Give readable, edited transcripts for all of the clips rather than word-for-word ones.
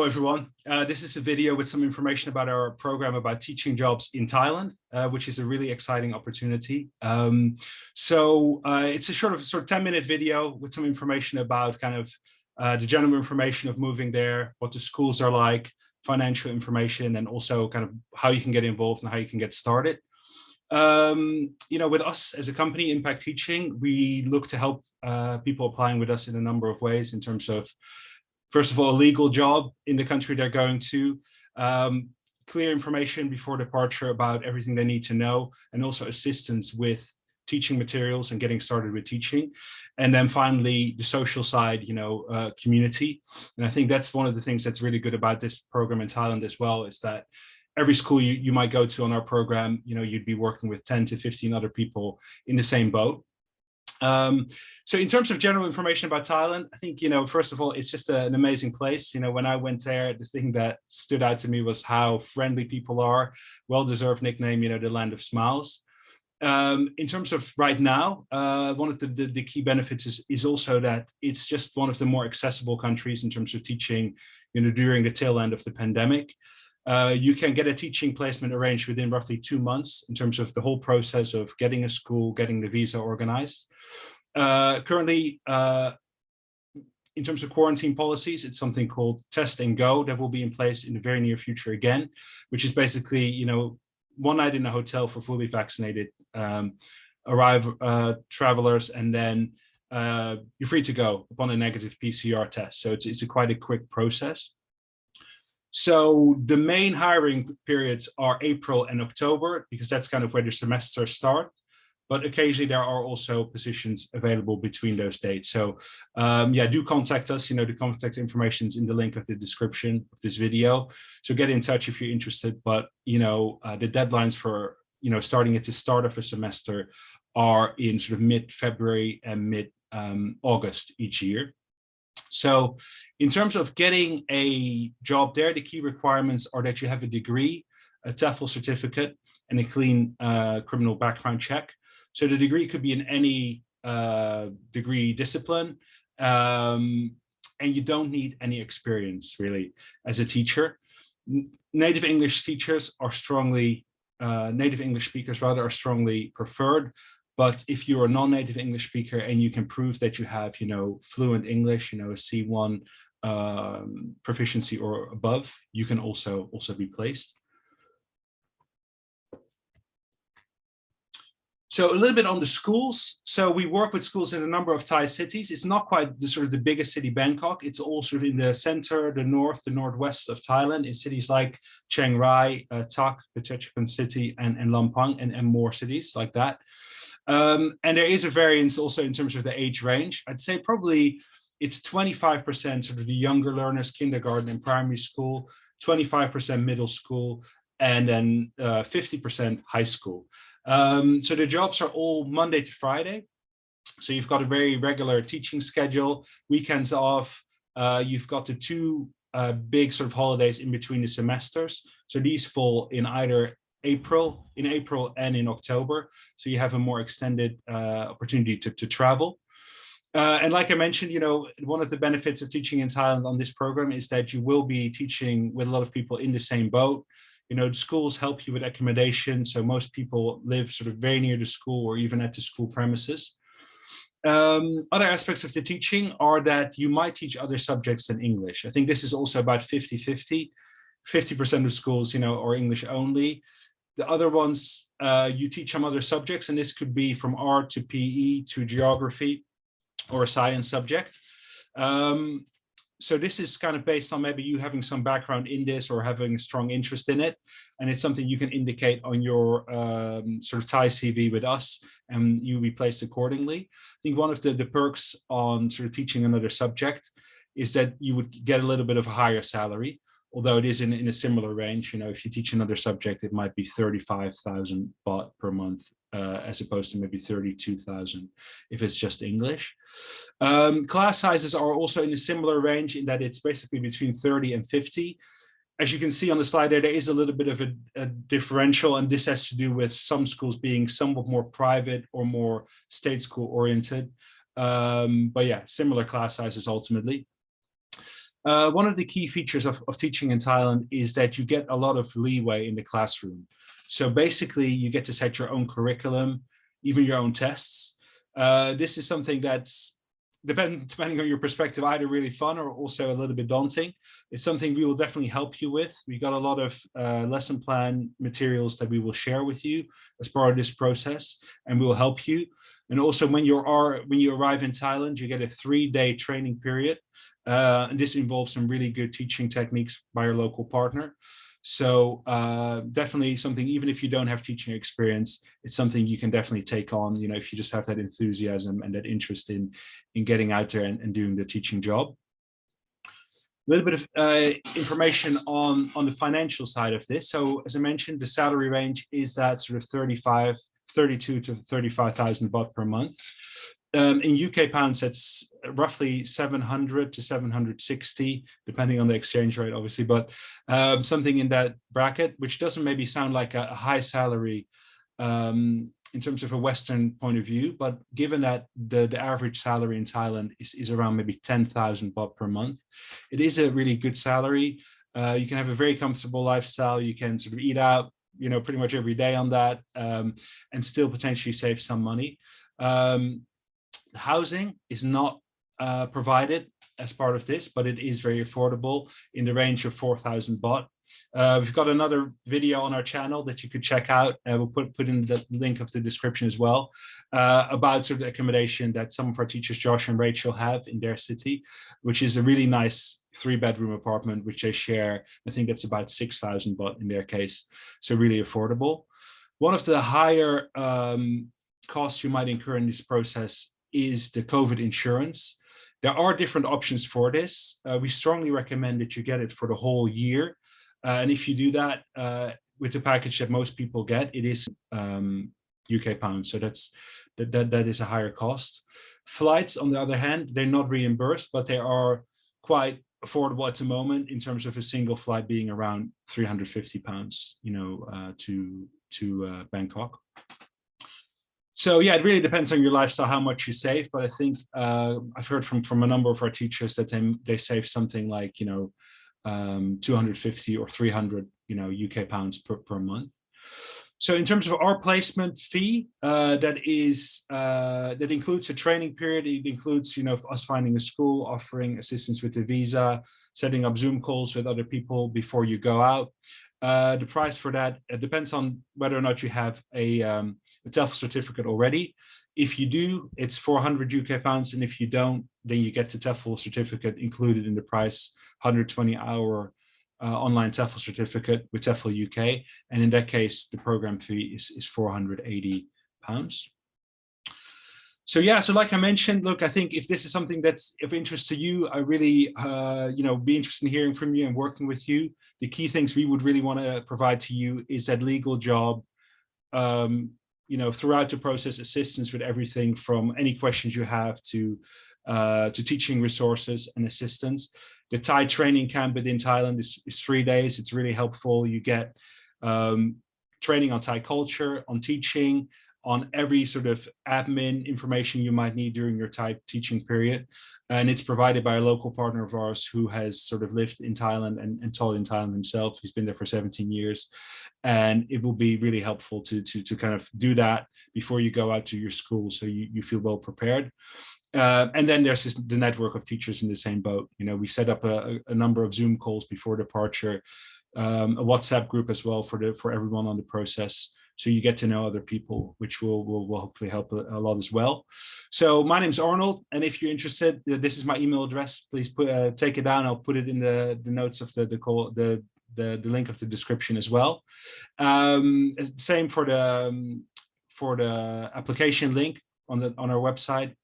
Hello everyone, this is a video with some information about our program about teaching jobs in Thailand, which is a really exciting opportunity. It's a sort of 10-minute video with some information about the general information of moving there, what the schools are like, financial information, and also kind of how you can get involved and how you can get started. With us as a company, Impact Teaching, we look to help people applying with us in a number of ways in terms of, first of all, a legal job in the country they're going to, clear information before departure about everything they need to know, and also assistance with teaching materials and getting started with teaching. And then finally, the social side, community. And I think that's one of the things that's really good about this program in Thailand as well, is that every school you might go to on our program, you'd be working with 10 to 15 other people in the same boat. So in terms of general information about Thailand, I think, first of all, it's just an amazing place. When I went there, the thing that stood out to me was how friendly people are. Well-deserved nickname, the land of smiles. In terms of right now, one of the key benefits is also that it's just one of the more accessible countries in terms of teaching, during the tail end of the pandemic. You can get a teaching placement arranged within roughly 2 months in terms of the whole process of getting a school, getting the visa organized. Currently, in terms of quarantine policies, it's something called Test and Go that will be in place in the very near future again, which is basically, one night in a hotel for fully vaccinated travelers, and then you're free to go upon a negative PCR test. So it's quite a quick process. So the main hiring periods are April and October, because that's kind of where the semesters start. But occasionally there are also positions available between those dates. So do contact us. The contact information is in the link of the description of this video. So get in touch if you're interested. But the deadlines for starting at the start of a semester are in sort of mid-February and mid-August each year. So in terms of getting a job there, the key requirements are that you have a degree, a TEFL certificate, and a clean criminal background check. So the degree could be in any degree discipline, and you don't need any experience really as a teacher. Native English speakers are strongly preferred. But if you're a non-native English speaker and you can prove that you have, fluent English, a C1 proficiency or above, you can also be placed. So a little bit on the schools. So we work with schools in a number of Thai cities. It's not quite the biggest city, Bangkok. It's also in the center, the north, the northwest of Thailand, in cities like Chiang Rai, Tak, Phetchabun City, and Lampang, and more cities like that. And there is a variance also in terms of the age range. I'd say probably it's 25% sort of the younger learners, kindergarten and primary school, 25% middle school, and then 50% high school. So the jobs are all Monday to Friday. So you've got a very regular teaching schedule, weekends off. You've got the two big sort of holidays in between the semesters. So these fall in either April and in October. So you have a more extended opportunity to travel. And like I mentioned, one of the benefits of teaching in Thailand on this program is that you will be teaching with a lot of people in the same boat. The schools help you with accommodation. So most people live sort of very near the school or even at the school premises. Other aspects of the teaching are that you might teach other subjects than English. I think this is also about 50-50. 50% of schools, are English only. The other ones, you teach some other subjects, and this could be from art to PE to geography or a science subject. So this is kind of based on maybe you having some background in this or having a strong interest in it. And it's something you can indicate on your sort of Thai CV with us, and you'll be placed accordingly. I think one of the perks on sort of teaching another subject is that you would get a little bit of a higher salary, although it is in a similar range. If you teach another subject, it might be 35,000 baht per month, as opposed to maybe 32,000 if it's just English. Class sizes are also in a similar range in that it's basically between 30 and 50. As you can see on the slide there is a little bit of a differential, and this has to do with some schools being somewhat more private or more state school oriented. But yeah, similar class sizes ultimately. One of the key features of teaching in Thailand is that you get a lot of leeway in the classroom. So basically, you get to set your own curriculum, even your own tests. This is something that's, depending on your perspective, either really fun or also a little bit daunting. It's something we will definitely help you with. We got a lot of lesson plan materials that we will share with you as part of this process, and we will help you. And also when you arrive in Thailand, you get a 3-day training period. And this involves some really good teaching techniques by your local partner. So definitely something, even if you don't have teaching experience, it's something you can definitely take on, you know, if you just have that enthusiasm and that interest in getting out there and doing the teaching job. A little bit of information on the financial side of this. So as I mentioned, the salary range is that sort of 32 to 35,000 baht per month. In UK pounds, that's roughly 700 to 760, depending on the exchange rate, obviously, but something in that bracket, which doesn't maybe sound like a high salary in terms of a Western point of view, but given that the average salary in Thailand is around maybe 10,000 baht per month, it is a really good salary. You can have a very comfortable lifestyle. You can sort of eat out, you know, pretty much every day on that, and still potentially save some money. Housing is not provided as part of this, but it is very affordable in the range of 4,000 baht. We've got another video on our channel that you could check out. We'll put in the link of the description as well, about sort of the accommodation that some of our teachers, Josh and Rachel, have in their city, which is a really nice 3-bedroom apartment, which they share. I think that's about 6,000 baht in their case. So really affordable. One of the higher costs you might incur in this process is the COVID insurance. There are different options for this. We strongly recommend that you get it for the whole year. And if you do that with the package that most people get, it is UK pounds. So that is a higher cost. Flights, on the other hand, they're not reimbursed, but they are quite affordable at the moment in terms of a single flight being around 350 pounds, you know, to Bangkok. So yeah, it really depends on your lifestyle, how much you save. But I think I've heard from a number of our teachers that they save something like, you know, 250 or 300, you know, UK pounds per month. So in terms of our placement fee, that includes a training period. It includes, you know, us finding a school, offering assistance with the visa, setting up Zoom calls with other people before you go out. The price for that depends on whether or not you have a TEFL certificate already. If you do, it's 400 UK pounds, and if you don't, then you get the TEFL certificate included in the price, 120-hour online TEFL certificate with TEFL UK, and in that case, the program fee is 480 pounds. So yeah, so like I mentioned, look, I think if this is something that's of interest to you, I really, you know, be interested in hearing from you and working with you. The key things we would really want to provide to you is that legal job, you know, throughout the process, assistance with everything from any questions you have to teaching resources and assistance. The Thai training camp within Thailand is 3 days. It's really helpful. You get training on Thai culture, on teaching, on every sort of admin information you might need during your Thai teaching period. And it's provided by a local partner of ours who has sort of lived in Thailand and taught in Thailand himself. He's been there for 17 years. And it will be really helpful to kind of do that before you go out to your school, so you feel well prepared. And then there's the network of teachers in the same boat. You know, we set up a number of Zoom calls before departure, a WhatsApp group as well for everyone on the process. So you get to know other people, which will hopefully help a lot as well. So my name's Arnold, and if you're interested, this is my email address. Please take it down. I'll put it in the notes of the call, the link of the description as well. Same for the application link on our website.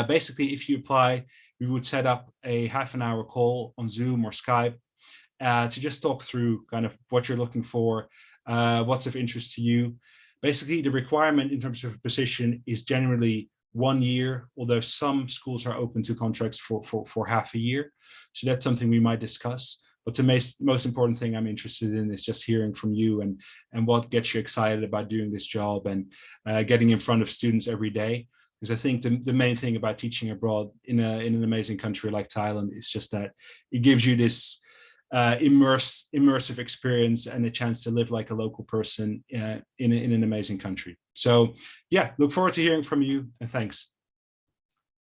Basically, if you apply, we would set up a half-an-hour call on Zoom or Skype to just talk through kind of what you're looking for, what's of interest to you. Basically, the requirement in terms of a position is generally 1 year, although some schools are open to contracts for half a year. So that's something we might discuss. But the most important thing I'm interested in is just hearing from you and what gets you excited about doing this job and getting in front of students every day. Because I think the main thing about teaching abroad in an amazing country like Thailand is just that it gives you this immersive experience and a chance to live like a local person in an amazing country. So yeah, look forward to hearing from you, and thanks.